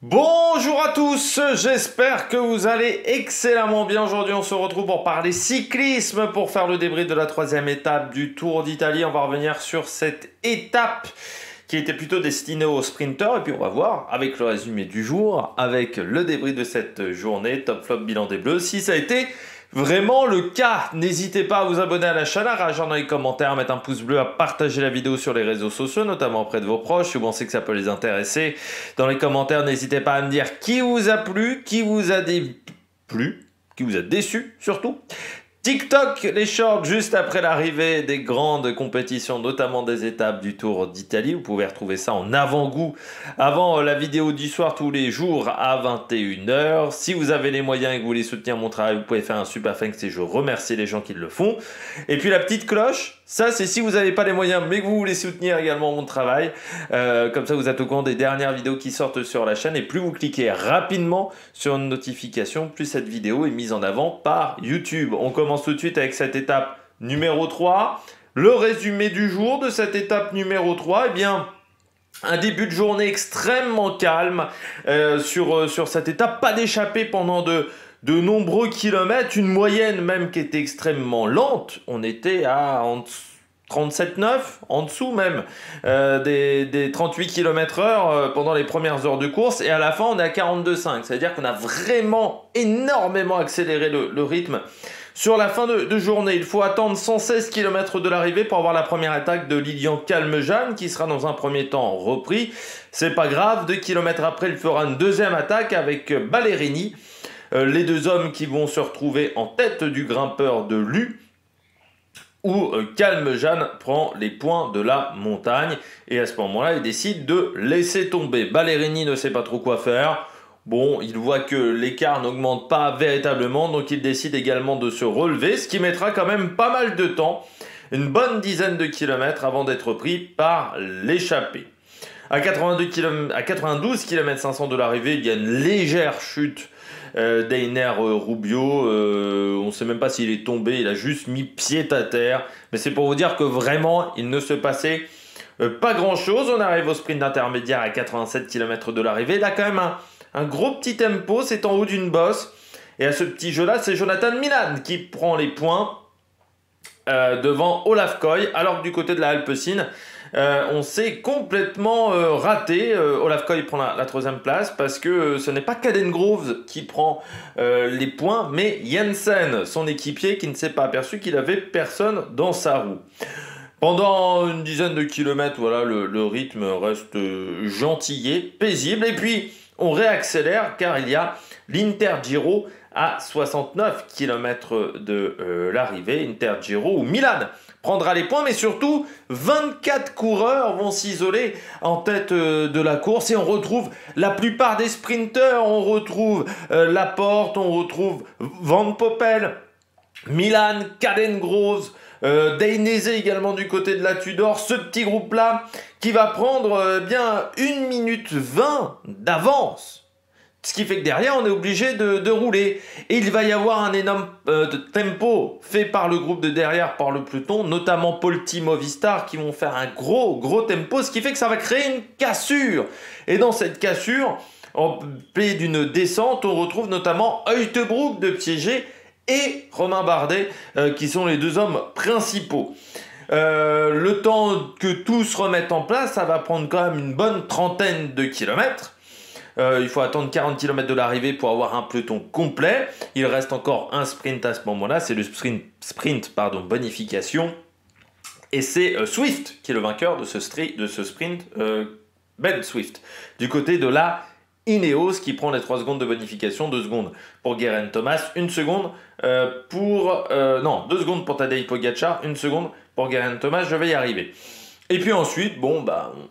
Bonjour à tous, j'espère que vous allez excellemment bien. Aujourd'hui on se retrouve pour parler cyclisme, pour faire le débrief de la troisième étape du Tour d'Italie. On va revenir sur cette étape qui était plutôt destinée aux sprinteurs et puis on va voir avec le résumé du jour, avec le débrief de cette journée, top flop bilan des Bleus, si ça a été vraiment le cas. N'hésitez pas à vous abonner à la chaîne, à réagir dans les commentaires, à mettre un pouce bleu, à partager la vidéo sur les réseaux sociaux, notamment auprès de vos proches, si vous pensez que ça peut les intéresser. Dans les commentaires, n'hésitez pas à me dire qui vous a plu, qui vous a déplu, qui vous a déçu surtout. TikTok, les shorts juste après l'arrivée des grandes compétitions, notamment des étapes du Tour d'Italie. Vous pouvez retrouver ça en avant-goût, avant la vidéo du soir tous les jours à 21 h. Si vous avez les moyens et que vous voulez soutenir mon travail, vous pouvez faire un super thanks et je remercie les gens qui le font. Et puis la petite cloche, ça c'est si vous n'avez pas les moyens mais que vous voulez soutenir également mon travail. Comme ça vous êtes au courant des dernières vidéos qui sortent sur la chaîne et plus vous cliquez rapidement sur une notification, plus cette vidéo est mise en avant par YouTube. On commence tout de suite avec cette étape numéro 3. Le résumé du jour de cette étape numéro 3, eh bien, un début de journée extrêmement calme sur cette étape. Pas d'échappée pendant de nombreux kilomètres. Une moyenne même qui était extrêmement lente. On était à 37,9, en dessous même des 38 km/h pendant les premières heures de course. Et à la fin, on est à 42,5. C'est-à-dire qu'on a vraiment énormément accéléré le rythme. Sur la fin de journée, il faut attendre 116 km de l'arrivée pour avoir la première attaque de Lilian Calmejane qui sera dans un premier temps repris. C'est pas grave, 2 km après, il fera une deuxième attaque avec Ballerini. Les deux hommes qui vont se retrouver en tête du grimpeur de l'U, où Calmejane prend les points de la montagne. Et à ce moment-là, il décide de laisser tomber. Ballerini ne sait pas trop quoi faire. Bon, il voit que l'écart n'augmente pas véritablement, donc il décide également de se relever, ce qui mettra quand même pas mal de temps, une bonne dizaine de kilomètres avant d'être pris par l'échappée. À 92 km 500 de l'arrivée, il y a une légère chute d'Einer Rubio. On ne sait même pas s'il est tombé, il a juste mis pied à terre. Mais c'est pour vous dire que vraiment, il ne se passait pas grand-chose. On arrive au sprint intermédiaire à 87 km de l'arrivée. Là, quand même, un gros petit tempo, c'est en haut d'une bosse. Et à ce petit jeu-là, c'est Jonathan Milan qui prend les points devant Olaf Koy. Alors que du côté de la Alpecin, on s'est complètement raté. Olaf Koy prend la troisième place parce que ce n'est pas Caden Groves qui prend les points, mais Jensen, son équipier, qui ne s'est pas aperçu qu'il avait personne dans sa roue. Pendant une dizaine de kilomètres, voilà, le rythme reste gentillet, paisible. Et puis, on réaccélère car il y a l'Intergiro à 69 km de l'arrivée. Intergiro où Milan prendra les points, mais surtout 24 coureurs vont s'isoler en tête de la course et on retrouve la plupart des sprinteurs. On retrouve Laporte, on retrouve Van Poppel, Milan, Caden Groves, Dainese également du côté de la Tudor. Ce petit groupe-là qui va prendre bien 1 minute 20 d'avance. Ce qui fait que derrière, on est obligé de rouler. Et il va y avoir un énorme tempo fait par le groupe de derrière, par le peloton, notamment Polti Movistar, qui vont faire un gros tempo, ce qui fait que ça va créer une cassure. Et dans cette cassure, en plein d'une descente, on retrouve notamment Hülkenberg de Piégé et Romain Bardet, qui sont les deux hommes principaux. Le temps que tout se remette en place, ça va prendre quand même une bonne trentaine de kilomètres. Il faut attendre 40 km de l'arrivée pour avoir un peloton complet. Il reste encore un sprint à ce moment-là, c'est le sprint bonification. Et c'est Swift qui est le vainqueur de ce sprint, Ben Swift, du côté de la Ineos qui prend les 3 secondes de bonification, 2 secondes pour Geraint Thomas, 1 seconde 2 secondes pour Tadej Pogačar, 1 seconde pour Geraint Thomas, je vais y arriver. Et puis ensuite,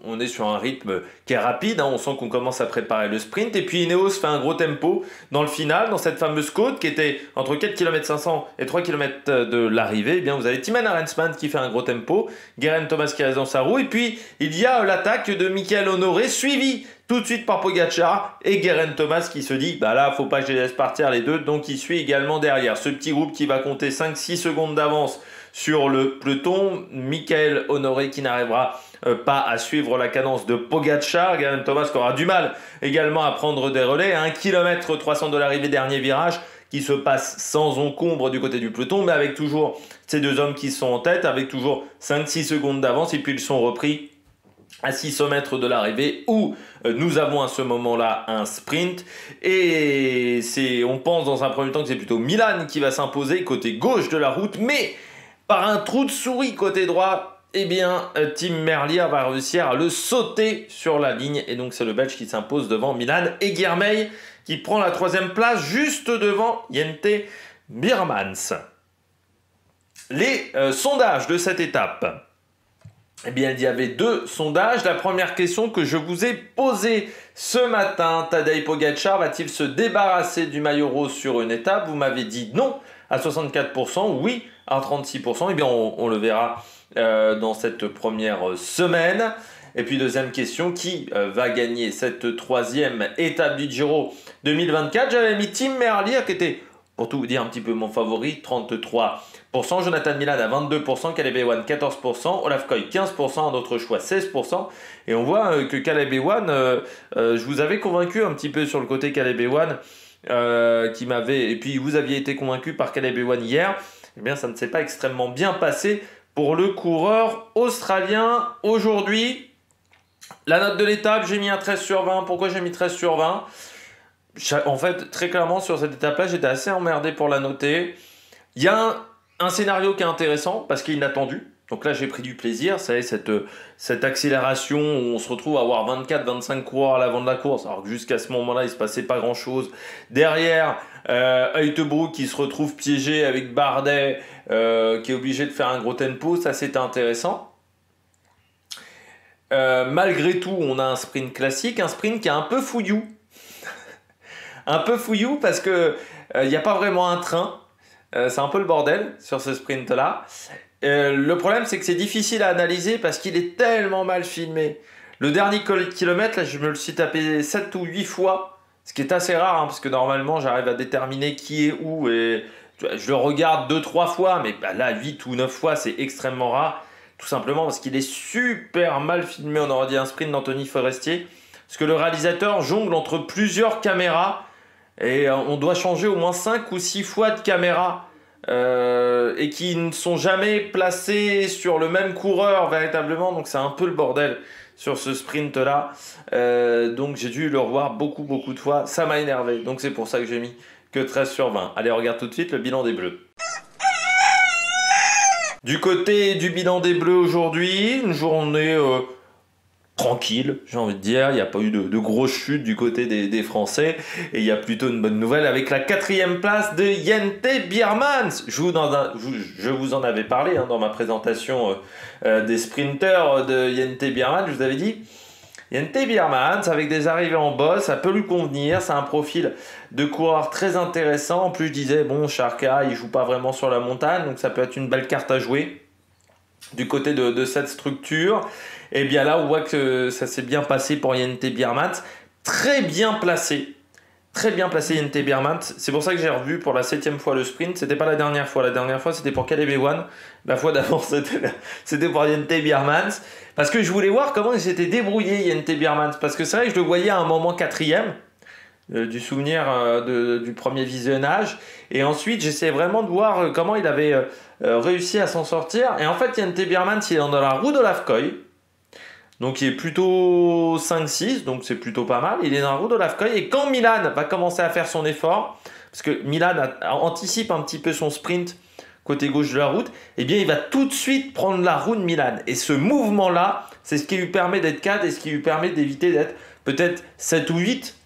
on est sur un rythme qui est rapide, on sent qu'on commence à préparer le sprint. Et puis Ineos fait un gros tempo dans le final, dans cette fameuse côte qui était entre 4 km 500 et 3 km de l'arrivée. Eh bien, vous avez Thymen Arensman qui fait un gros tempo, Geraint Thomas qui reste dans sa roue. Et puis, il y a l'attaque de Mikael Honoré, suivi tout de suite par Pogačar et Geraint Thomas qui se dit, là, faut pas que je les laisse partir les deux, donc il suit également derrière. Ce petit groupe qui va compter 5-6 secondes d'avance sur le peloton, Mikael Honoré qui n'arrivera pas à suivre la cadence de Pogacar. Geraint Thomas qui aura du mal également à prendre des relais. 1 km 300 de l'arrivée, dernier virage, qui se passe sans encombre du côté du peloton, mais avec toujours ces deux hommes qui sont en tête, avec toujours 5-6 secondes d'avance, et puis ils sont repris à 600 mètres de l'arrivée où nous avons à ce moment-là un sprint. Et on pense dans un premier temps que c'est plutôt Milan qui va s'imposer côté gauche de la route, mais par un trou de souris côté droit, eh bien Tim Merlier va réussir à le sauter sur la ligne. Et donc c'est le Belge qui s'impose devant Milan et Girmay qui prend la 3e place juste devant Jente Biermans. Les sondages de cette étape. Eh bien, il y avait 2 sondages. La première question que je vous ai posée ce matin, Tadej Pogacar va-t-il se débarrasser du maillot rose sur une étape? Vous m'avez dit non à 64%, oui à 36%. Eh bien, on le verra dans cette première semaine. Et puis, deuxième question, qui va gagner cette 3e étape du Giro 2024? J'avais mis Tim Merlier qui était, pour tout vous dire, un petit peu mon favori, 33%. Jonathan Milan à 22%, Caleb Ewan 14%, Olaf Koy 15%, un autre choix 16%. Et on voit que Caleb Ewan, je vous avais convaincu un petit peu sur le côté Caleb Ewan, et puis vous aviez été convaincu par Caleb Ewan hier. Eh bien, ça ne s'est pas extrêmement bien passé pour le coureur australien aujourd'hui. La note de l'étape, j'ai mis un 13 sur 20. Pourquoi j'ai mis 13 sur 20? En fait, très clairement, sur cette étape-là, j'étais assez emmerdé pour la noter. Il y a un scénario qui est intéressant parce qu'il est inattendu. Donc là, j'ai pris du plaisir. Vous savez, cette accélération où on se retrouve à avoir 24-25 coureurs à l'avant de la course, alors que jusqu'à ce moment-là, il ne se passait pas grand-chose. Derrière, Uijtdebroek qui se retrouve piégé avec Bardet, qui est obligé de faire un gros tempo. Ça, c'était intéressant. Malgré tout, on a un sprint classique, un sprint qui est un peu fouillou. Un peu fouillou parce que il n'y a pas vraiment un train. C'est un peu le bordel sur ce sprint-là. Le problème, c'est que c'est difficile à analyser parce qu'il est tellement mal filmé. Le dernier kilomètre, là, je me le suis tapé 7 ou 8 fois, ce qui est assez rare, hein, parce que normalement, j'arrive à déterminer qui est où. Et je le regarde 2-3 fois, mais bah, là, 8 ou 9 fois, c'est extrêmement rare. Tout simplement parce qu'il est super mal filmé. On aurait dit un sprint d'Anthony Forestier. Parce que le réalisateur jongle entre plusieurs caméras. Et on doit changer au moins 5 ou 6 fois de caméra et qui ne sont jamais placées sur le même coureur véritablement. Donc c'est un peu le bordel sur ce sprint-là. Donc j'ai dû le revoir beaucoup de fois. Ça m'a énervé. Donc c'est pour ça que j'ai mis que 13 sur 20. Allez, on regarde tout de suite le bilan des Bleus. Du côté du bilan des Bleus aujourd'hui, une journée tranquille, j'ai envie de dire. Il n'y a pas eu de grosses chutes du côté des Français. Et il y a plutôt une bonne nouvelle avec la 4e place de Jente Biermans. Je vous en avais parlé dans ma présentation des sprinteurs de Jente Biermans. Je vous avais dit, Jente Biermans, avec des arrivées en boss, ça peut lui convenir. C'est un profil de coureur très intéressant. En plus, je disais, bon, Charca, il joue pas vraiment sur la montagne. Donc ça peut être une belle carte à jouer du côté de cette structure. Et bien là, on voit que ça s'est bien passé pour Jente Biermans. Très bien placé Jente Biermans. C'est pour ça que j'ai revu pour la 7e fois le sprint. C'était pas la dernière fois. La dernière fois, c'était pour Caleb Ewan. La fois d'avant, c'était pour Jente Biermans. Parce que je voulais voir comment il s'était débrouillé, Jente Biermans. Parce que c'est vrai que je le voyais à un moment 4e. Du souvenir du premier visionnage. Et ensuite, j'essayais vraiment de voir comment il avait réussi à s'en sortir. Et en fait, Jente Biermans, il est dans la roue d'Olaf Koy. Donc il est plutôt 5-6, donc c'est plutôt pas mal. Il est dans la roue d'Olaf Koy. Et quand Milan va commencer à faire son effort, parce que Milan anticipe un petit peu son sprint côté gauche de la route, eh bien il va tout de suite prendre la roue de Milan. Et ce mouvement-là, c'est ce qui lui permet d'être 4 et ce qui lui permet d'éviter d'être peut-être 7 ou 8.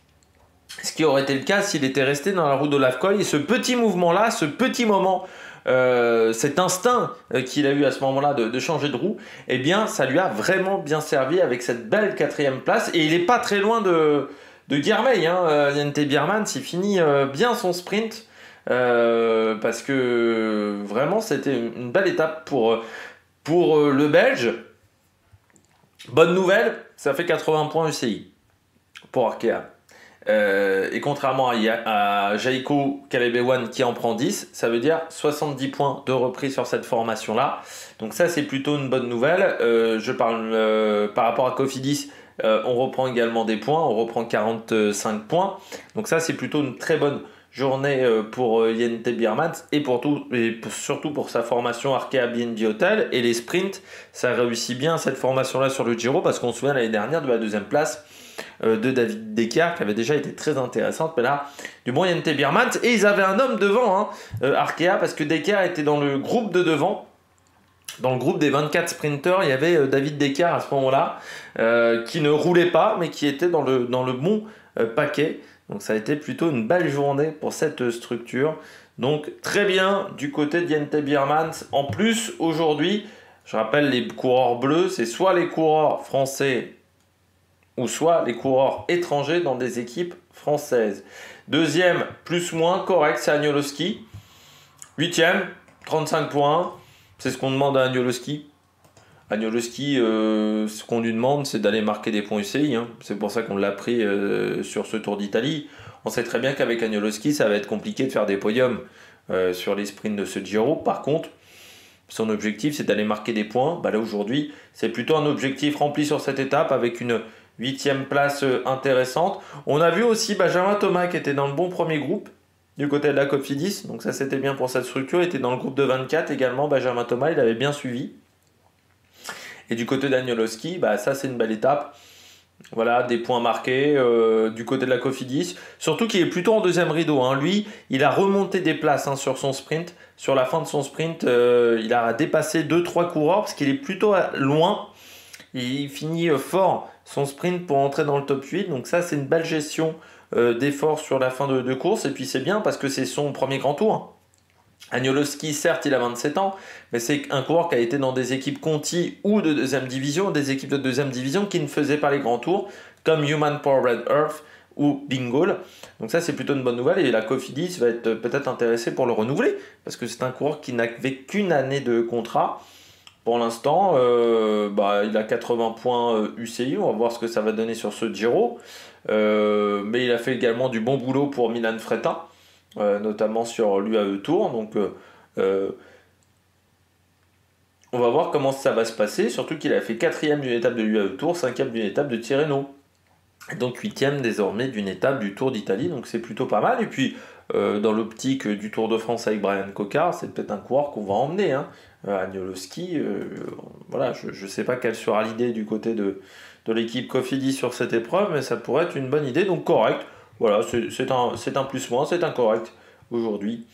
Ce qui aurait été le cas s'il était resté dans la roue d'Olaf Koy. Et ce petit mouvement-là, ce petit moment, cet instinct qu'il a eu à ce moment-là de changer de roue, eh bien, ça lui a vraiment bien servi avec cette belle 4e place. Et il n'est pas très loin de Girmay. Jente Biermans, il finit bien son sprint parce que vraiment, c'était une belle étape pour le Belge. Bonne nouvelle, ça fait 80 points UCI pour Arkea. Et contrairement à Jaiko Caleb qui en prend 10, ça veut dire 70 points de reprise sur cette formation-là. Donc ça, c'est plutôt une bonne nouvelle. Je parle par rapport à Cofidis, on reprend également des points, on reprend 45 points. Donc ça, c'est plutôt une très bonne journée pour Jente Biermans et surtout pour sa formation Arkea BNB Hotel. Et les sprints, ça réussit bien cette formation-là sur le Giro, parce qu'on se souvient l'année dernière de la deuxième place de David Descar, qui avait déjà été très intéressante, mais là, du bon Jente Biermans. Et ils avaient un homme devant, Arkea, parce que Descar était dans le groupe de devant. Dans le groupe des 24 sprinteurs, il y avait David Descar à ce moment-là, qui ne roulait pas, mais qui était dans le bon paquet. Donc ça a été plutôt une belle journée pour cette structure. Donc très bien du côté de Jente Biermans. En plus, aujourd'hui, je rappelle, les coureurs bleus, c'est soit les coureurs français ou soit les coureurs étrangers dans des équipes françaises. Deuxième, plus-moins, correct, c'est Agnoloski. Huitième, 35 points. C'est ce qu'on demande à Agnoloski. Agnoloski, ce qu'on lui demande, c'est d'aller marquer des points UCI. C'est pour ça qu'on l'a pris sur ce Tour d'Italie. On sait très bien qu'avec Agnoloski, ça va être compliqué de faire des podiums sur les sprints de ce Giro. Par contre, son objectif, c'est d'aller marquer des points. Là, aujourd'hui, c'est plutôt un objectif rempli sur cette étape avec une 8e place intéressante. On a vu aussi Benjamin Thomas qui était dans le bon premier groupe du côté de la Cofidis. Donc ça, c'était bien pour cette structure. Il était dans le groupe de 24 également. Benjamin Thomas, il avait bien suivi. Et du côté d'Agnoloski, ça c'est une belle étape. Voilà, des points marqués du côté de la Cofidis. Surtout qu'il est plutôt en deuxième rideau. Lui, il a remonté des places sur son sprint. Sur la fin de son sprint, il a dépassé 2-3 coureurs parce qu'il est plutôt loin. Il finit fort son sprint pour entrer dans le top 8. Donc ça, c'est une belle gestion d'effort sur la fin de course. Et puis c'est bien parce que c'est son premier grand tour. Agnoloski, certes, il a 27 ans, mais c'est un coureur qui a été dans des équipes Conti ou de deuxième division, des équipes de deuxième division qui ne faisaient pas les grands tours, comme Human Powered Earth ou Bingoal. Donc ça, c'est plutôt une bonne nouvelle, et la Cofidis va être peut-être intéressée pour le renouveler, parce que c'est un coureur qui n'avait qu'une année de contrat. Pour l'instant, il a 80 points UCI, on va voir ce que ça va donner sur ce Giro. Mais il a fait également du bon boulot pour Milan Fretta. Notamment sur l'UAE Tour. Donc on va voir comment ça va se passer, surtout qu'il a fait 4e d'une étape de l'UAE Tour, 5e d'une étape de Tirreno, et donc 8e désormais d'une étape du Tour d'Italie, donc c'est plutôt pas mal. Et puis dans l'optique du Tour de France avec Brian Cocard, c'est peut-être un coureur qu'on va emmener, Agnoloski. Voilà, je ne sais pas quelle sera l'idée du côté de l'équipe Cofidis sur cette épreuve, mais ça pourrait être une bonne idée, donc correct. Voilà, c'est un plus-moins, c'est un correct aujourd'hui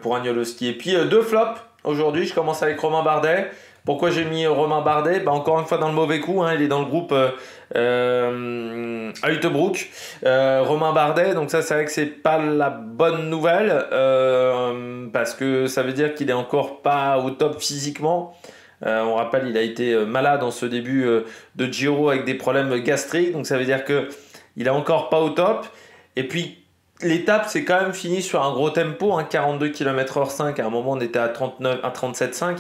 pour Agnoloski. Et puis deux flops aujourd'hui, je commence avec Romain Bardet. Pourquoi j'ai mis Romain Bardet? Encore une fois dans le mauvais coup, il est dans le groupe Uiterbroek. Romain Bardet, donc ça c'est vrai que c'est pas la bonne nouvelle, parce que ça veut dire qu'il est encore pas au top physiquement. On rappelle, il a été malade en ce début de Giro avec des problèmes gastriques, donc ça veut dire que il est encore pas au top. Et puis l'étape c'est quand même fini sur un gros tempo, 42 km/h 5. À un moment on était à 37,5.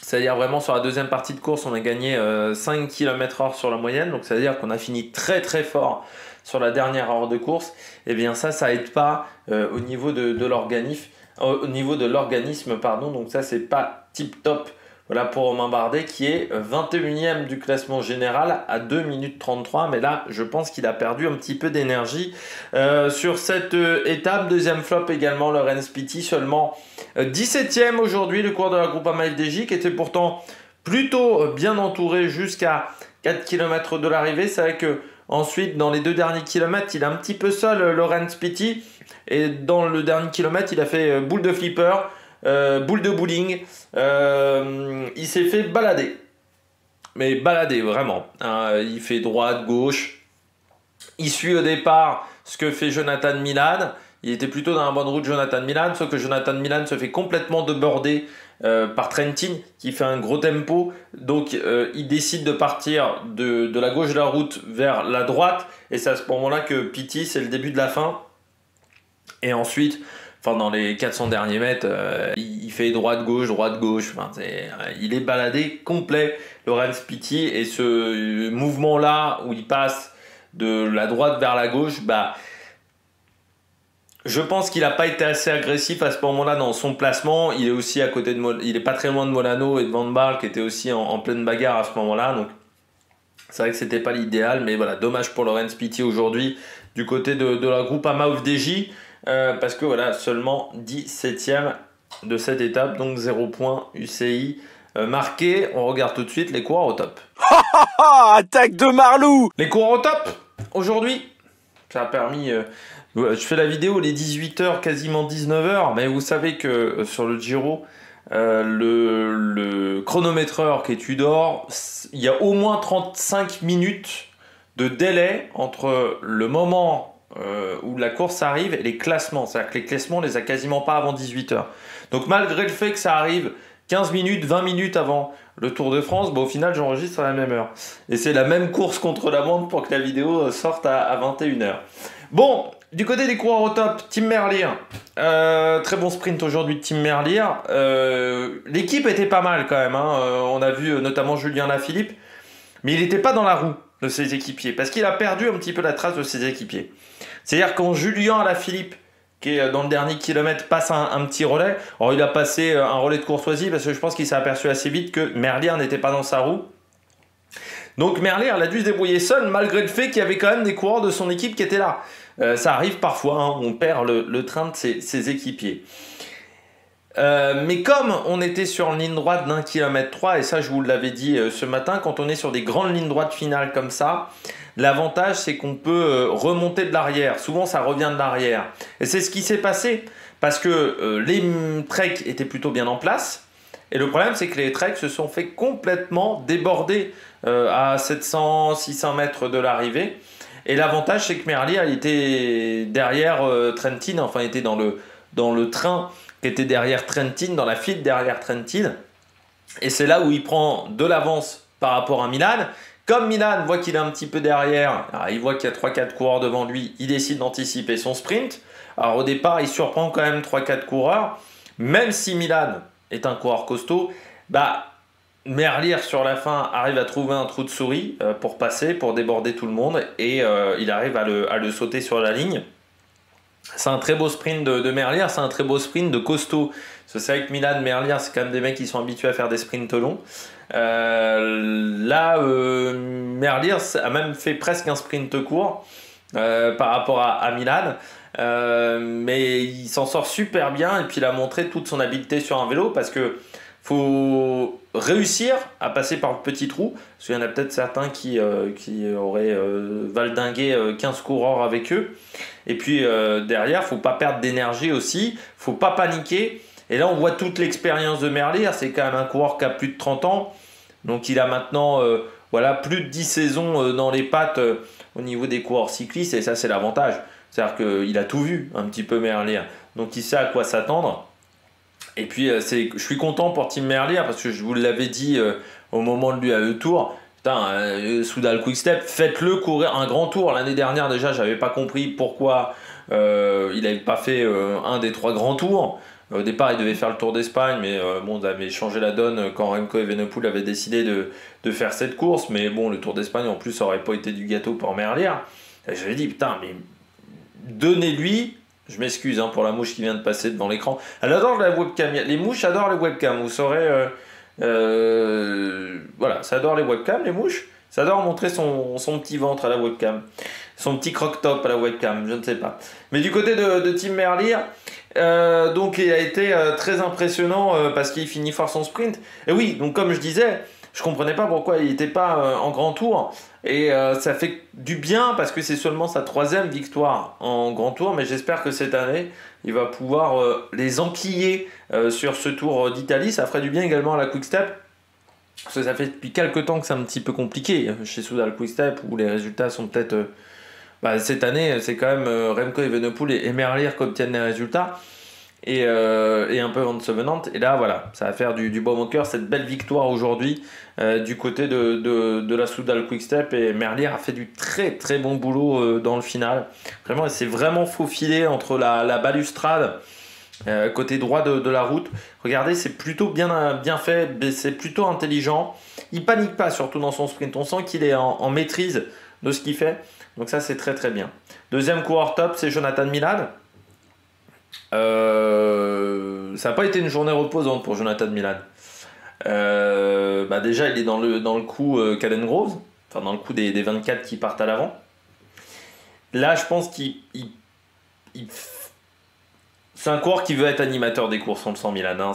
C'est-à-dire vraiment sur la deuxième partie de course on a gagné 5 km/h sur la moyenne. Donc ça veut dire qu'on a fini très très fort sur la dernière heure de course. Et bien ça aide pas au niveau de l'organisme. Donc ça c'est pas tip top. Voilà pour Romain Bardet qui est 21e du classement général à 2 minutes 33. Mais là, je pense qu'il a perdu un petit peu d'énergie sur cette étape. Deuxième flop également, Laurens Pitty, seulement 17e aujourd'hui, le coureur de la Groupama FDJ qui était pourtant plutôt bien entouré jusqu'à 4 km de l'arrivée. C'est vrai que ensuite, dans les 2 derniers kilomètres, il est un petit peu seul, Laurens Pitty. Et dans le dernier kilomètre, il a fait boule de flipper. Boule de bowling, il s'est fait balader, mais balader vraiment, il fait droite, gauche, il suit au départ ce que fait Jonathan Milan. Il était plutôt dans la bonne route, Jonathan Milan, sauf que Jonathan Milan se fait complètement déborder par Trentin qui fait un gros tempo, donc il décide de partir de la gauche de la route vers la droite, et c'est à ce moment là que Pitty, c'est le début de la fin. Et ensuite, dans les 400 derniers mètres, il fait droite-gauche. Il est baladé complet, Laurens Pitty. Et ce mouvement-là, où il passe de la droite vers la gauche, bah, je pense qu'il n'a pas été assez agressif à ce moment-là dans son placement. Il est aussi à côté il est pas très loin de Molano et de Van Baarle qui étaient aussi en pleine bagarre à ce moment-là. Donc c'est vrai que c'était pas l'idéal, mais voilà, dommage pour Laurens Pitty aujourd'hui du côté de la Groupama FDJ, parce que voilà, seulement 17e de cette étape, donc 0 points UCI marqué. On regarde tout de suite les coureurs au top. Attaque de Marlou! Les coureurs au top aujourd'hui, ça a permis. Je fais la vidéo les 18h, quasiment 19h, mais vous savez que sur le Giro, le chronométreur qui est Tudor, il y a au moins 35 minutes de délai entre le moment où la course arrive et les classements. C'est-à-dire que les classements, on les a quasiment pas avant 18h. Donc malgré le fait que ça arrive 15 minutes, 20 minutes avant le Tour de France, au final j'enregistre à la même heure. Et c'est la même course contre la montre pour que la vidéo sorte à 21h. Bon, du côté des coureurs au top, Tim Merlier, très bon sprint aujourd'hui de Tim Merlier. L'équipe était pas mal quand même, hein. On a vu notamment Julien Lafilippe, mais il n'était pas dans la roue de ses équipiers, parce qu'il a perdu un petit peu la trace de ses équipiers. C'est-à-dire quand Julien Alaphilippe, qui est dans le dernier kilomètre, passe un petit relais, alors il a passé un relais de courtoisie, parce que je pense qu'il s'est aperçu assez vite que Merlier n'était pas dans sa roue. Donc Merlier, elle a dû se débrouiller seul, malgré le fait qu'il y avait quand même des coureurs de son équipe qui étaient là. Ça arrive parfois, hein, on perd le train de ses équipiers. Mais comme on était sur une ligne droite d'1,3 km, et ça je vous l'avais dit ce matin, quand on est sur des grandes lignes droites finales comme ça, l'avantage c'est qu'on peut remonter de l'arrière. Souvent ça revient de l'arrière. Et c'est ce qui s'est passé, parce que les treks étaient plutôt bien en place. Et le problème c'est que les treks se sont fait complètement déborder à 700-600 mètres de l'arrivée. Et l'avantage c'est que Merlier était derrière Trentin, enfin il était dans le train qui était derrière Trentin, dans la file derrière Trentin. Et c'est là où il prend de l'avance par rapport à Milan. Comme Milan voit qu'il est un petit peu derrière, alors il voit qu'il y a 3-4 coureurs devant lui, il décide d'anticiper son sprint. Alors au départ, il surprend quand même 3-4 coureurs. Même si Milan est un coureur costaud, Merlier sur la fin arrive à trouver un trou de souris pour passer, pour déborder tout le monde. Et il arrive à le sauter sur la ligne. C'est un très beau sprint de Merlier, c'est un très beau sprint de costaud. C'est vrai que Milan, Merlier, c'est quand même des mecs qui sont habitués à faire des sprints longs. Merlier a même fait presque un sprint court par rapport à Milan. Mais il s'en sort super bien et puis il a montré toute son habileté sur un vélo, parce que faut réussir à passer par le petit trou, parce qu'il y en a peut-être certains qui auraient valdingué 15 coureurs avec eux. Et puis derrière, faut pas perdre d'énergie aussi, faut pas paniquer. Et là, on voit toute l'expérience de Merlier. C'est quand même un coureur qui a plus de 30 ans. Donc il a maintenant plus de 10 saisons dans les pattes au niveau des coureurs cyclistes. Et ça, c'est l'avantage. C'est-à-dire qu'il a tout vu un petit peu Merlier. Donc il sait à quoi s'attendre. Et puis je suis content pour Tim Merlier, parce que je vous l'avais dit au moment de l'UAE Tour. Putain, Soudal Quick-Step, faites-le courir un grand tour. L'année dernière déjà, j'avais pas compris pourquoi il n'avait pas fait un des 3 grands tours. Au départ, il devait faire le Tour d'Espagne, mais on avait changé la donne quand Remco Evenepoel avait décidé de faire cette course. Mais bon, le Tour d'Espagne en plus, ça aurait pas été du gâteau pour Merlier. Et j'avais dit, putain, mais donnez-lui. Je m'excuse pour la mouche qui vient de passer devant l'écran. Elle adore la webcam. Les mouches adorent les webcams. Vous saurez. Voilà, ça adore les webcams, les mouches. Ça adore montrer son petit ventre à la webcam. Son petit croque-top à la webcam, je ne sais pas. Mais du côté de Tim Merlier, donc il a été très impressionnant parce qu'il finit fort son sprint. Et oui, donc comme je disais, je comprenais pas pourquoi il n'était pas en grand tour. Et ça fait du bien parce que c'est seulement sa 3e victoire en grand tour. Mais j'espère que cette année, il va pouvoir les enquiller sur ce Tour d'Italie. Ça ferait du bien également à la Quick-Step. Parce que ça fait depuis quelques temps que c'est un petit peu compliqué chez Soudal Quick-Step, où les résultats sont peut-être... cette année, c'est quand même Remco Evenepoel et Merlier qui obtiennent les résultats. Et un peu Van Sevenant. Et là, voilà, ça va faire du baume au cœur, cette belle victoire aujourd'hui du côté de la Soudal Quick-Step. Et Merlier a fait du très très bon boulot dans le final. Vraiment, il s'est vraiment faufilé entre la balustrade côté droit de la route. Regardez, c'est plutôt bien fait, c'est plutôt intelligent. Il panique pas, surtout dans son sprint. On sent qu'il est en maîtrise de ce qu'il fait. Donc ça, c'est très très bien. Deuxième coureur top, c'est Jonathan Milan. Ça n'a pas été une journée reposante pour Jonathan Milan. Déjà, il est dans le coup Caden Groves, enfin dans le coup des 24 qui partent à l'avant. Là, je pense c'est un coureur qui veut être animateur des courses, on le sent, Milan. Hein.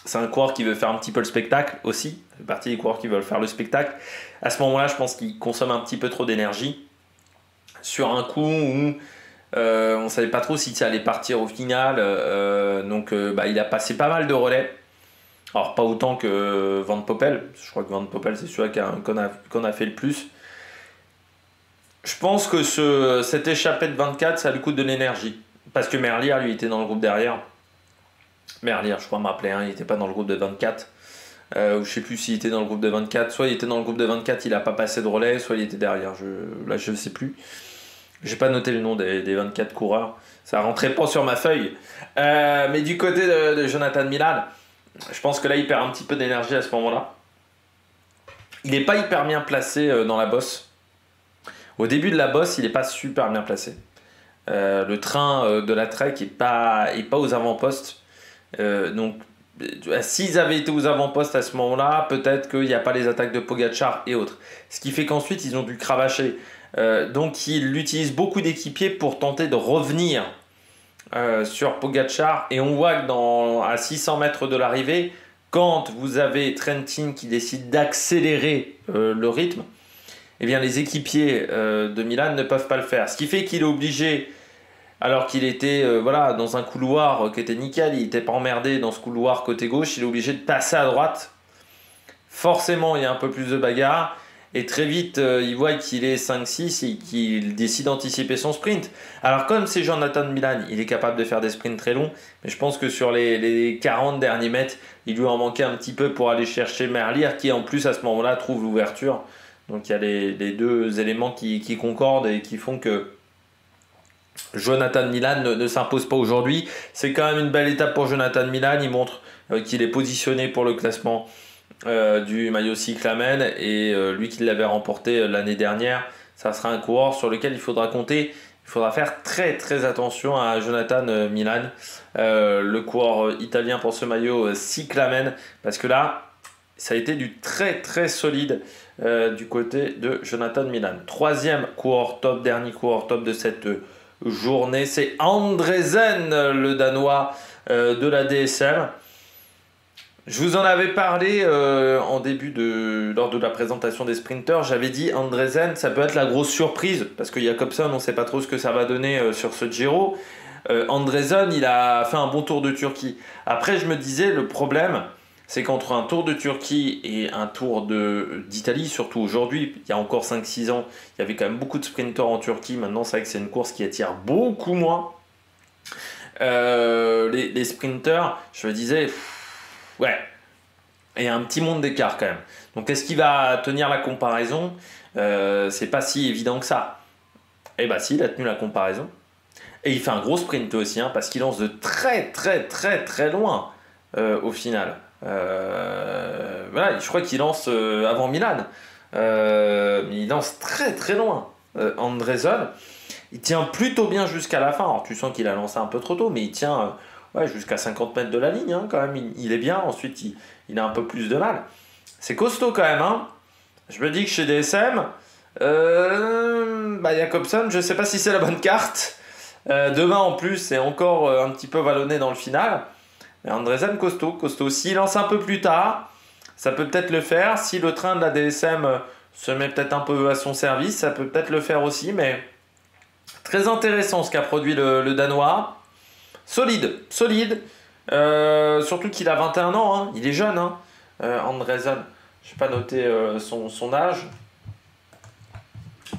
C'est un coureur qui veut faire un petit peu le spectacle aussi. C'est partie des coureurs qui veulent faire le spectacle. À ce moment-là, je pense qu'il consomme un petit peu trop d'énergie. Sur un coup où on ne savait pas trop si ça allait partir au final. Il a passé pas mal de relais. Alors, pas autant que Van Poppel. Je crois que Van Poppel, c'est celui qu'on a fait le plus. Je pense que cette échappée de 24, ça lui coûte de l'énergie. Parce que Merlier, lui, était dans le groupe derrière. Merlier, je crois, m'appelait, il n'était pas dans le groupe de 24. Je ne sais plus s'il était dans le groupe de 24. Soit il était dans le groupe de 24, il n'a pas passé de relais, soit il était derrière. Là, je ne sais plus. J'ai pas noté le nom des 24 coureurs. Ça rentrait pas sur ma feuille. Mais du côté de Jonathan Milan, je pense que là, il perd un petit peu d'énergie à ce moment-là. Il n'est pas hyper bien placé dans la bosse. Au début de la bosse, il n'est pas super bien placé. Le train de la Trek n'est pas aux avant-postes. S'ils avaient été aux avant-postes à ce moment-là, peut-être qu'il n'y a pas les attaques de Pogačar et autres. Ce qui fait qu'ensuite, ils ont dû cravacher. Donc, ils utilisent beaucoup d'équipiers pour tenter de revenir sur Pogačar. Et on voit que à 600 mètres de l'arrivée, quand vous avez Trentin qui décide d'accélérer le rythme, eh bien, les équipiers de Milan ne peuvent pas le faire. Ce qui fait qu'il est obligé, alors qu'il était dans un couloir qui était nickel, il n'était pas emmerdé dans ce couloir côté gauche, il est obligé de passer à droite. Forcément, il y a un peu plus de bagarre. Et très vite, il voit qu'il est 5-6 et qu'il décide d'anticiper son sprint. Alors comme c'est Jonathan Milan, il est capable de faire des sprints très longs. Mais je pense que sur les 40 derniers mètres, il lui en manquait un petit peu pour aller chercher Merlier, qui en plus à ce moment-là trouve l'ouverture. Donc il y a les deux éléments qui concordent et qui font que Jonathan Milan ne s'impose pas aujourd'hui. C'est quand même une belle étape pour Jonathan Milan. Il montre qu'il est positionné pour le classement du maillot cyclamen et lui qui l'avait remporté l'année dernière, ça sera un coureur sur lequel il faudra compter. Il faudra faire très très attention à Jonathan Milan, le coureur italien pour ce maillot cyclamen, parce que là ça a été du très très solide du côté de Jonathan Milan. Troisième coureur top, dernier coureur top de cette journée, c'est Andresen, le Danois de la DSM. Je vous en avais parlé lors de la présentation des sprinters. J'avais dit Andresen, ça peut être la grosse surprise parce qu'il y a Jacobsen, on ne sait pas trop ce que ça va donner sur ce Giro. Andresen, il a fait un bon Tour de Turquie. Après, je me disais, le problème, c'est qu'entre un Tour de Turquie et un Tour d'Italie, surtout aujourd'hui, il y a encore 5-6 ans, il y avait quand même beaucoup de sprinters en Turquie. Maintenant, c'est vrai que c'est une course qui attire beaucoup moins les sprinters. Je me disais... Ouais, il y a un petit monde d'écart quand même. Donc est-ce qu'il va tenir la comparaison? C'est pas si évident que ça. Eh bien si, il a tenu la comparaison. Et il fait un gros sprint aussi, hein, parce qu'il lance de très très très très loin au final. Je crois qu'il lance avant Milan. Il lance très très loin. Andresen, il tient plutôt bien jusqu'à la fin. Alors tu sens qu'il a lancé un peu trop tôt, mais il tient... jusqu'à 50 mètres de la ligne, hein, quand même, il est bien. Ensuite, il a un peu plus de mal. C'est costaud quand même. Hein. Je me dis que chez DSM, Jacobsen, je ne sais pas si c'est la bonne carte. Demain, en plus, c'est encore un petit peu vallonné dans le final. Mais Andresen, costaud. S'il lance un peu plus tard, ça peut peut-être le faire. Si le train de la DSM se met peut-être un peu à son service, ça peut peut-être le faire aussi. Mais très intéressant ce qu'a produit le Danois. Solide, surtout qu'il a 21 ans, hein. Il est jeune, hein. Andresen. Je n'ai pas noté son âge,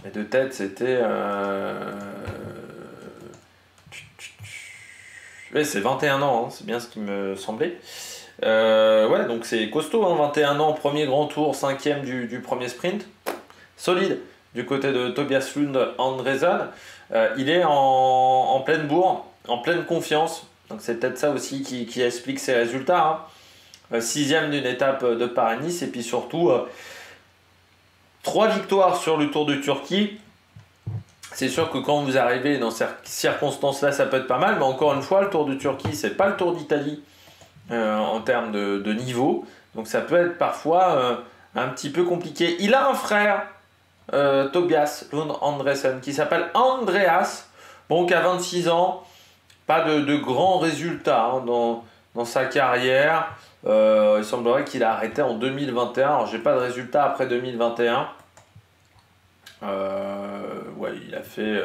mais de tête c'était... c'est 21 ans, hein. C'est bien ce qui me semblait. Donc c'est costaud, hein. 21 ans, premier grand tour, 5e du premier sprint. Solide, du côté de Tobias Lund Andresen. Il est en pleine bourre, en pleine confiance, donc c'est peut-être ça aussi qui explique ses résultats. Hein. 6e d'une étape de Paris-Nice, et puis surtout 3 victoires sur le Tour de Turquie. C'est sûr que quand vous arrivez dans ces circonstances-là, ça peut être pas mal. Mais encore une fois, le Tour de Turquie, c'est pas le Tour d'Italie en termes de niveau. Donc ça peut être parfois un petit peu compliqué. Il a un frère, Tobias Lund Andresen, qui s'appelle Andreas. Bon, qui a 26 ans. Pas de grands résultats dans sa carrière. Il semblerait qu'il a arrêté en 2021. Alors, j'ai pas de résultats après 2021. Ouais, il a fait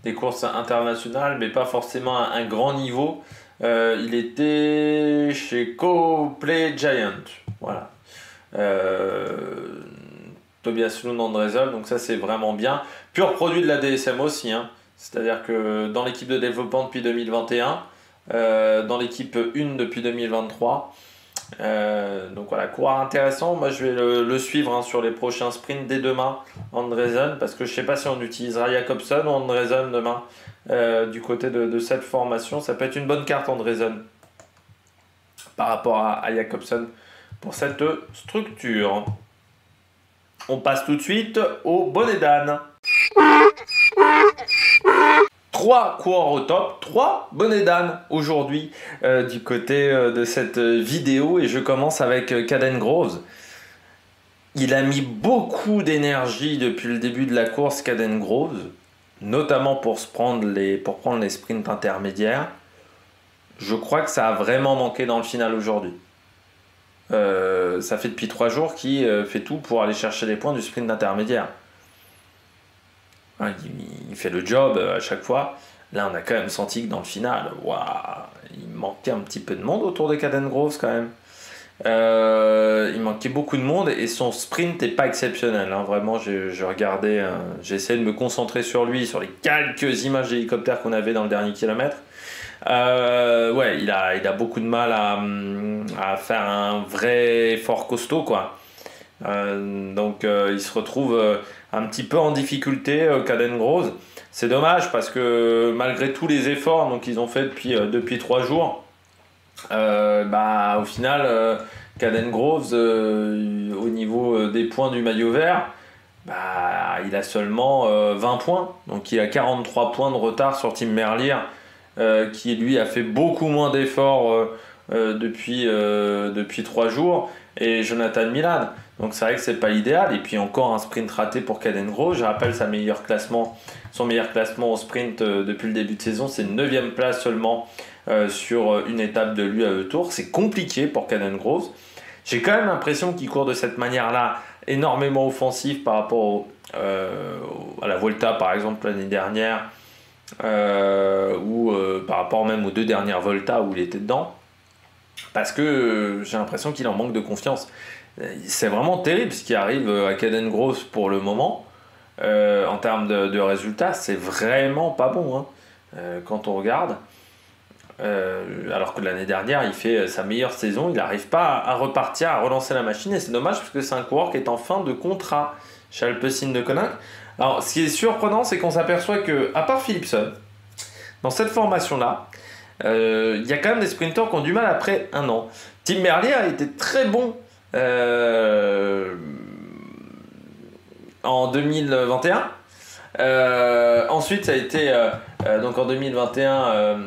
des courses internationales, mais pas forcément un grand niveau. Il était chez Coplay Giant. Voilà. Tobias Lund Andresen, donc ça c'est vraiment bien. Pur produit de la DSM aussi, hein. C'est-à-dire que dans l'équipe de développement depuis 2021, dans l'équipe 1 depuis 2023. Donc voilà, coureur intéressant. Moi je vais le suivre hein, sur les prochains sprints dès demain, Andresen, parce que je ne sais pas si on utilisera Jakobsen ou Andresen demain du côté de cette formation. Ça peut être une bonne carte Andresen par rapport à Jakobsen pour cette structure. On passe tout de suite au bonnet d'âne. 3 coureurs au top, 3 bonnets d'âne aujourd'hui du côté de cette vidéo, et je commence avec Caden Groves. Il a mis beaucoup d'énergie depuis le début de la course, Caden Groves, notamment pour prendre les sprints intermédiaires. Je crois que ça a vraiment manqué dans le final aujourd'hui. Ça fait depuis 3 jours qu'il fait tout pour aller chercher les points du sprint intermédiaire. Il fait le job à chaque fois. Là, on a quand même senti que dans le final, il manquait un petit peu de monde autour de Caden Groves quand même. Il manquait beaucoup de monde et son sprint n'est pas exceptionnel. Hein. Vraiment, j'ai regardé, j'ai essayé de me concentrer sur lui, sur les quelques images d'hélicoptère qu'on avait dans le dernier kilomètre. Ouais, il a beaucoup de mal à faire un vrai effort costaud, quoi. Donc il se retrouve un petit peu en difficulté, Caden Groves. C'est dommage parce que malgré tous les efforts qu'ils ont fait depuis 3 jours, au final Caden Groves au niveau des points du maillot vert, il a seulement 20 points. Donc il a 43 points de retard sur Tim Merlier, qui lui a fait beaucoup moins d'efforts depuis 3 jours, et Jonathan Milan. Donc c'est vrai que c'est pas idéal. Et puis encore un sprint raté pour Caden Groves. Je rappelle son meilleur classement au sprint depuis le début de saison, c'est 9e place seulement sur une étape de l'UAE Tour. C'est compliqué pour Caden Groves. J'ai quand même l'impression qu'il court de cette manière-là, énormément offensif par rapport à la Volta par exemple l'année dernière, ou par rapport même aux 2 dernières Volta où il était dedans. Parce que j'ai l'impression qu'il en manque de confiance. C'est vraiment terrible ce qui arrive à Caden Groves pour le moment. En termes de résultats, c'est vraiment pas bon hein, quand on regarde. Alors que l'année dernière, il fait sa meilleure saison, il n'arrive pas à repartir, à relancer la machine, et c'est dommage parce que c'est un coureur qui est en fin de contrat chez Alpecin de Koninck. Alors, ce qui est surprenant, c'est qu'on s'aperçoit que, à part Philipsen, dans cette formation-là, il y a quand même des sprinteurs qui ont du mal après un an. Tim Merlier a été très bon en 2021. Ensuite, ça a été donc en 2021,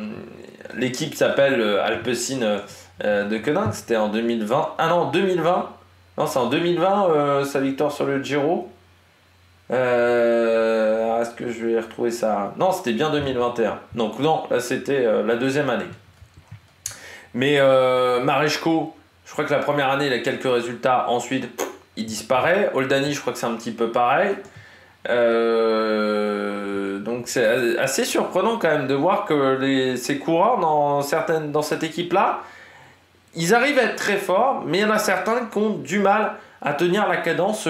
l'équipe s'appelle Alpecin de Koninck. C'était en 2020. Ah non, 2020. Non, c'est en 2020 sa victoire sur le Giro. Est-ce que je vais retrouver ça? Non, c'était bien 2021. Donc non, là c'était la 2e année. Mais Mareshko, je crois que la première année il a quelques résultats, ensuite il disparaît. Oldani, je crois que c'est un petit peu pareil. Donc c'est assez surprenant quand même de voir que ces coureurs dans cette équipe-là, ils arrivent à être très forts, mais il y en a certains qui ont du mal à tenir la cadence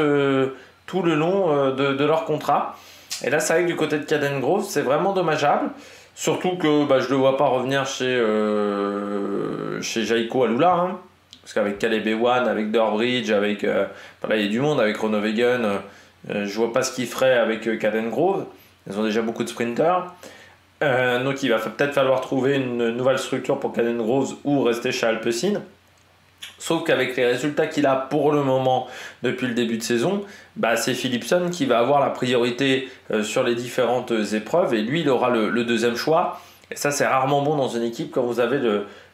tout le long de leur contrat. Et là, c'est vrai que du côté de Caden Groves, c'est vraiment dommageable. Surtout que je ne le vois pas revenir chez Jaiko Alula. Hein, parce qu'avec Caleb Ewan, avec Durbridge, là, il y a du monde, avec Groenewegen, je ne vois pas ce qu'il ferait avec Caden Groves. Ils ont déjà beaucoup de sprinters. Donc il va peut-être falloir trouver une nouvelle structure pour Caden Groves ou rester chez Alpecin. Sauf qu'avec les résultats qu'il a pour le moment depuis le début de saison, bah c'est Philipsen qui va avoir la priorité sur les différentes épreuves et lui il aura le deuxième choix. Et ça c'est rarement bon dans une équipe quand vous avez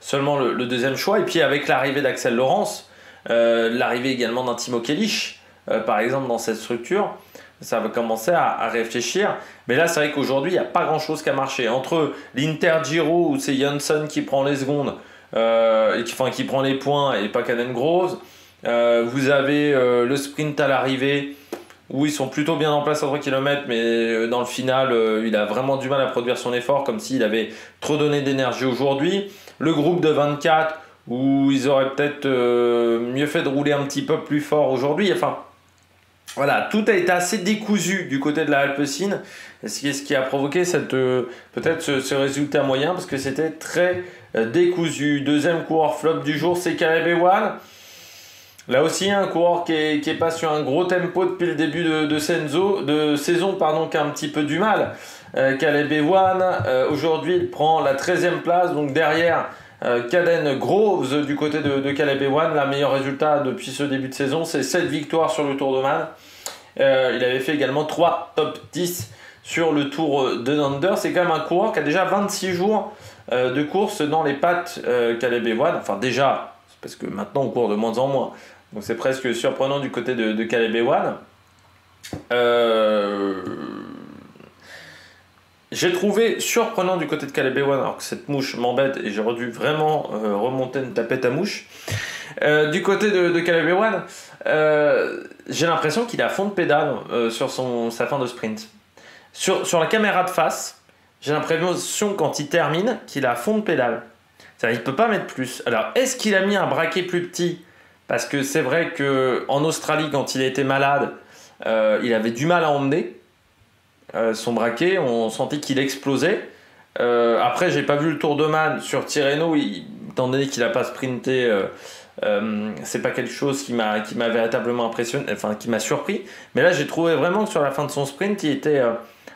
seulement le deuxième choix. Et puis avec l'arrivée d'Axel Laurence, l'arrivée également d'un Timo Kehlich par exemple dans cette structure, ça va commencer à réfléchir. Mais là c'est vrai qu'aujourd'hui il n'y a pas grand chose qui a marché. Entre l'Inter Giro où c'est Johnson qui prend les secondes, qui prend les points et pas Caden Groves. Vous avez le sprint à l'arrivée où ils sont plutôt bien en place à 3 km, mais dans le final il a vraiment du mal à produire son effort, comme s'il avait trop donné d'énergie aujourd'hui. Le groupe de 24 où ils auraient peut-être mieux fait de rouler un petit peu plus fort aujourd'hui. Enfin voilà, tout a été assez décousu du côté de la Alpecin, ce qui a provoqué peut-être ce résultat moyen, parce que c'était très décousu. Deuxième coureur flop du jour, c'est Caleb Ewan. Là aussi, un coureur qui est pas sur un gros tempo depuis le début de saison, qui a un petit peu du mal. Caleb Ewan, aujourd'hui, il prend la 13e place, donc derrière Caden Groves du côté de Caleb Ewan. Le meilleur résultat depuis ce début de saison, c'est 7 victoires sur le Tour d'Oman. Il avait fait également 3 top 10 sur le Tour de Nander. C'est quand même un coureur qui a déjà 26 jours de course dans les pattes, Caleb Ewan. Enfin déjà, c'est parce que maintenant on court de moins en moins. Donc c'est presque surprenant du côté de Caleb Ewan. J'ai trouvé surprenant du côté de Caleb Ewan, alors que cette mouche m'embête et j'aurais dû vraiment remonter une tapette à mouche. Du côté de Caleb Ewan, j'ai l'impression qu'il est à fond de pédale sur sa fin de sprint. Sur la caméra de face, j'ai l'impression quand il termine qu'il est à fond de pédale. C'est-à-dire, il ne peut pas mettre plus. Alors, est-ce qu'il a mis un braquet plus petit? Parce que c'est vrai qu'en Australie, quand il était malade, il avait du mal à emmener son braquet. On sentait qu'il explosait. Après, j'ai pas vu le Tour d'Oman sur Tirreno. Étant donné qu'il n'a pas sprinté, c'est pas quelque chose qui m'a véritablement impressionné, enfin qui m'a surpris. Mais là, j'ai trouvé vraiment que sur la fin de son sprint, il était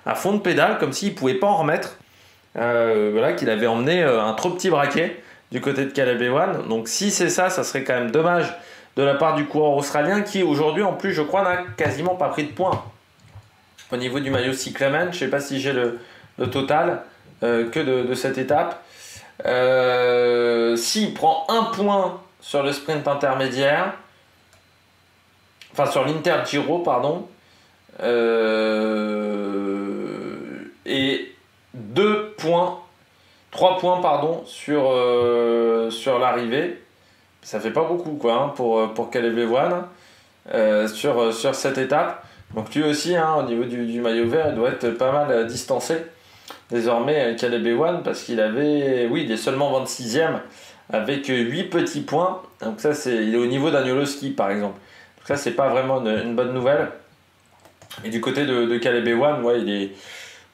à fond de pédale, comme s'il ne pouvait pas en remettre. Voilà, qu'il avait emmené un trop petit braquet du côté de Caleb Ewan. Donc si c'est ça, ça serait quand même dommage de la part du coureur australien qui aujourd'hui en plus je crois n'a quasiment pas pris de points. Au niveau du maillot cyclamen, je ne sais pas si j'ai le total que de cette étape. S'il prend un point sur le sprint intermédiaire, enfin sur l'Inter Giro pardon, et 3 points pardon, sur l'arrivée. Ça fait pas beaucoup quoi, hein, pour Caleb Ewan sur cette étape. Donc lui aussi, hein, au niveau du maillot vert, il doit être pas mal distancé désormais Caleb Ewan, parce qu'il il est seulement 26e avec 8 petits points. Donc ça, il est au niveau d'Agnoloski par exemple. Donc ça, c'est pas vraiment une bonne nouvelle. Et du côté de Caleb Ewan,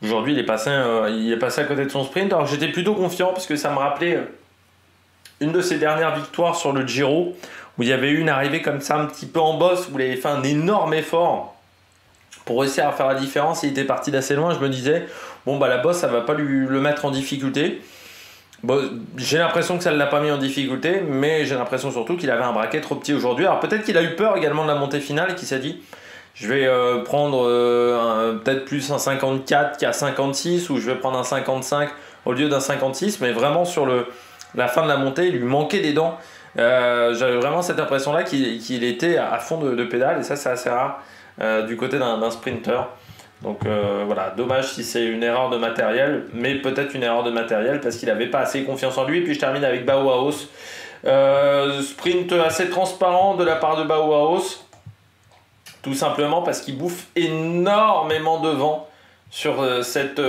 aujourd'hui, il est passé à côté de son sprint. Alors j'étais plutôt confiant parce que ça me rappelait une de ses dernières victoires sur le Giro, où il y avait eu une arrivée comme ça un petit peu en bosse, où il avait fait un énorme effort pour réussir à faire la différence. Il était parti d'assez loin. Je me disais, la bosse, ça va pas le mettre en difficulté. Bon, j'ai l'impression que ça ne l'a pas mis en difficulté, mais j'ai l'impression surtout qu'il avait un braquet trop petit aujourd'hui. Alors peut-être qu'il a eu peur également de la montée finale et qu'il s'est dit, je vais prendre peut-être plus un 54 qu'un 56, ou je vais prendre un 55 au lieu d'un 56, mais vraiment sur la fin de la montée, il lui manquait des dents. J'avais vraiment cette impression-là qu'il était à fond de pédale, et ça c'est assez rare du côté d'un sprinter. Donc voilà, dommage si c'est une erreur de matériel, mais peut-être une erreur de matériel parce qu'il n'avait pas assez confiance en lui. Puis je termine avec Bauhaus. Sprint assez transparent de la part de Bauhaus, tout simplement parce qu'il bouffe énormément de vent sur cette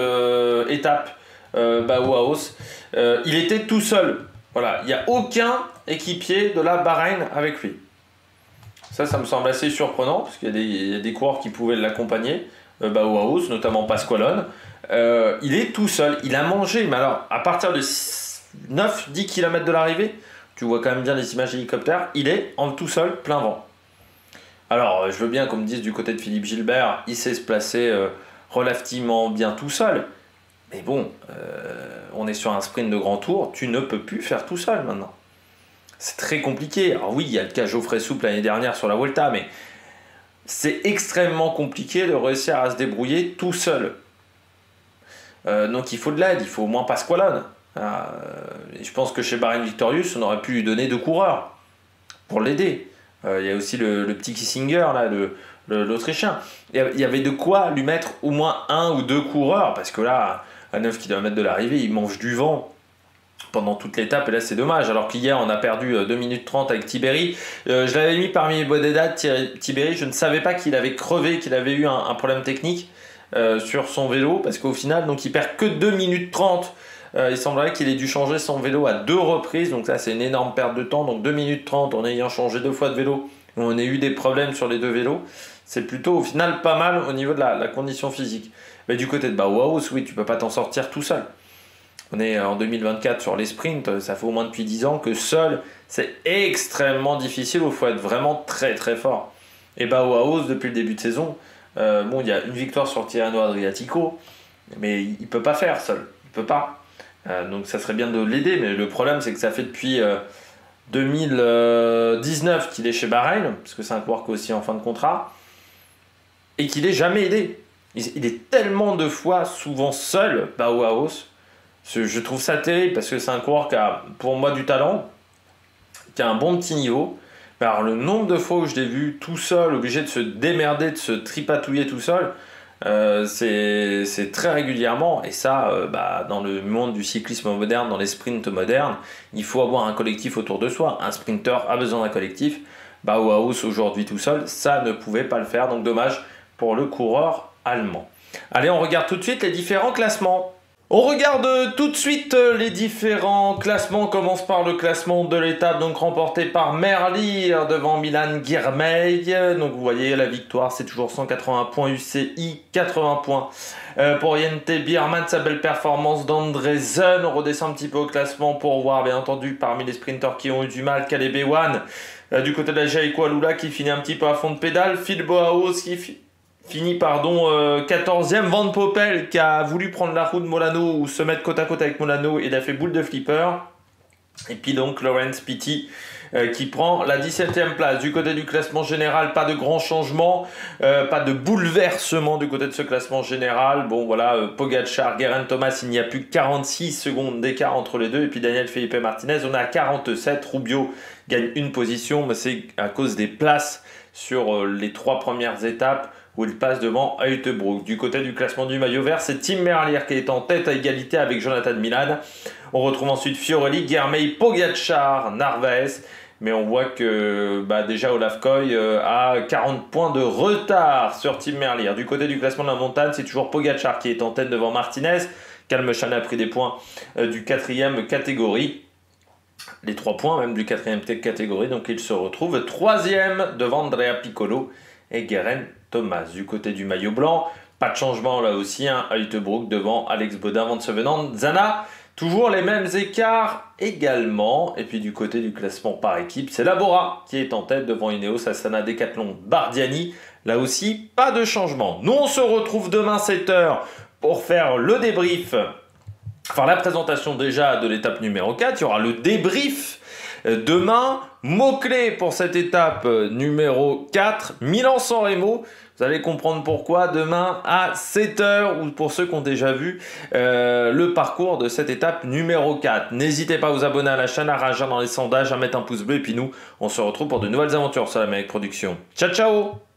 étape. Bauhaus, il était tout seul. Voilà, il n'y a aucun équipier de la Bahreïn avec lui. Ça me semble assez surprenant parce qu'il y a des coureurs qui pouvaient l'accompagner. Bauhaus, notamment Pasqualone. Il est tout seul. Il a mangé, mais alors à partir de 9-10 km de l'arrivée, tu vois quand même bien les images d'hélicoptère, il est en tout seul, plein vent. Alors je veux bien qu'on me dise du côté de Philippe Gilbert, il sait se placer relativement bien tout seul. Mais bon, on est sur un sprint de grand tour, tu ne peux plus faire tout seul maintenant. c'est très compliqué. Alors oui, il y a le cas Geoffrey Souple l'année dernière sur la Vuelta, mais c'est extrêmement compliqué de réussir à se débrouiller tout seul. Donc il faut de l'aide, il faut au moins Pasqualone. Je pense que chez Bahrain Victorious, on aurait pu lui donner 2 coureurs pour l'aider. Il y a aussi le petit Kissinger, là, l'Autrichien. Il y avait de quoi lui mettre au moins 1 ou 2 coureurs, parce que là, à 9 km de l'arrivée, il mange du vent pendant toute l'étape, et là c'est dommage. Alors qu'hier on a perdu 2 minutes 30 avec Tiberi. Je l'avais mis parmi les Bodeda, Tiberi. Je ne savais pas qu'il avait crevé, qu'il avait eu un problème technique sur son vélo, parce qu'au final, donc, il perd que 2 minutes 30. Il semblerait qu'il ait dû changer son vélo à 2 reprises, donc ça c'est une énorme perte de temps. Donc 2 minutes 30 en ayant changé 2 fois de vélo, on a eu des problèmes sur les 2 vélos. C'est plutôt au final pas mal au niveau de la condition physique. Mais du côté de Bauhaus, oui, tu peux pas t'en sortir tout seul. On est en 2024 sur les sprints, ça fait au moins depuis 10 ans que seul, c'est extrêmement difficile, il faut être vraiment très très fort. Et Bauhaus, depuis le début de saison, il y a une victoire sur Tirreno Adriatico, mais il ne peut pas faire seul, il peut pas. Donc ça serait bien de l'aider, mais le problème c'est que ça fait depuis 2019 qu'il est chez Bahreïn, parce que c'est un coureur qui est aussi en fin de contrat, et qu'il n'est jamais aidé. Il est tellement de fois souvent seul, Bauhaus. Je trouve ça terrible parce que c'est un coureur qui a pour moi du talent, qui a un bon petit niveau. Mais alors le nombre de fois où je l'ai vu tout seul, obligé de se démerder, de se tripatouiller tout seul, c'est très régulièrement. Et ça, dans le monde du cyclisme moderne, dans les sprints modernes, il faut avoir un collectif autour de soi. Un sprinter a besoin d'un collectif. Bauhaus aujourd'hui tout seul, ça ne pouvait pas le faire. Donc dommage pour le coureur allemand. Allez, on regarde tout de suite les différents classements. On regarde tout de suite les différents classements. On commence par le classement de l'étape, donc remporté par Merlier devant Milan Girmay. Donc vous voyez la victoire, c'est toujours 180 points UCI, 80 points pour Jente Biermann. Sa belle performance d'Andresen. On redescend un petit peu au classement pour voir bien entendu parmi les sprinters qui ont eu du mal, Caleb Ewan du côté de la Jaiko Alula qui finit un petit peu à fond de pédale. Phil Bauhaus qui finit 14e, Van Poppel qui a voulu prendre la roue de Molano ou se mettre côte à côte avec Molano et il a fait boule de flipper. Et puis donc Laurens Pitti qui prend la 17e place. Du côté du classement général, pas de grands changements, pas de bouleversement du côté de ce classement général. Bon voilà, Pogacar, Geraint Thomas, il n'y a plus que 46 secondes d'écart entre les deux. Et puis Daniel Felipe Martinez, on est à 47. Rubio gagne une position, mais c'est à cause des places sur les 3 premières étapes où il passe devant Hülkenberg. Du côté du classement du maillot vert, c'est Tim Merlier qui est en tête à égalité avec Jonathan Milan. On retrouve ensuite Fiorelli, Girmay, Pogacar, Narvaez. Mais on voit que déjà Olaf Koy a 40 points de retard sur Tim Merlier. Du côté du classement de la montagne, c'est toujours Pogacar qui est en tête devant Martinez. Calmechan a pris des points du 4e catégorie. Les 3 points même du 4e catégorie. Donc il se retrouve 3e devant Andrea Piccolo et Geraint Thomas. Du côté du maillot blanc, pas de changement là aussi, Hülkenberg devant Alex Bodin, Van Sevenant, Zana, toujours les mêmes écarts également. Et puis du côté du classement par équipe, c'est Labora qui est en tête devant Ineos, Astana, Decathlon, Bardiani. Là aussi, pas de changement. Nous on se retrouve demain 7h pour faire le débrief, enfin la présentation déjà de l'étape numéro 4, il y aura le débrief demain. Mot-clé pour cette étape numéro 4, Milan-San Remo. Vous allez comprendre pourquoi demain à 7h, ou pour ceux qui ont déjà vu le parcours de cette étape numéro 4. N'hésitez pas à vous abonner à la chaîne, à réagir dans les sondages, à mettre un pouce bleu. Et puis nous, on se retrouve pour de nouvelles aventures sur la Méric Production. Ciao, ciao!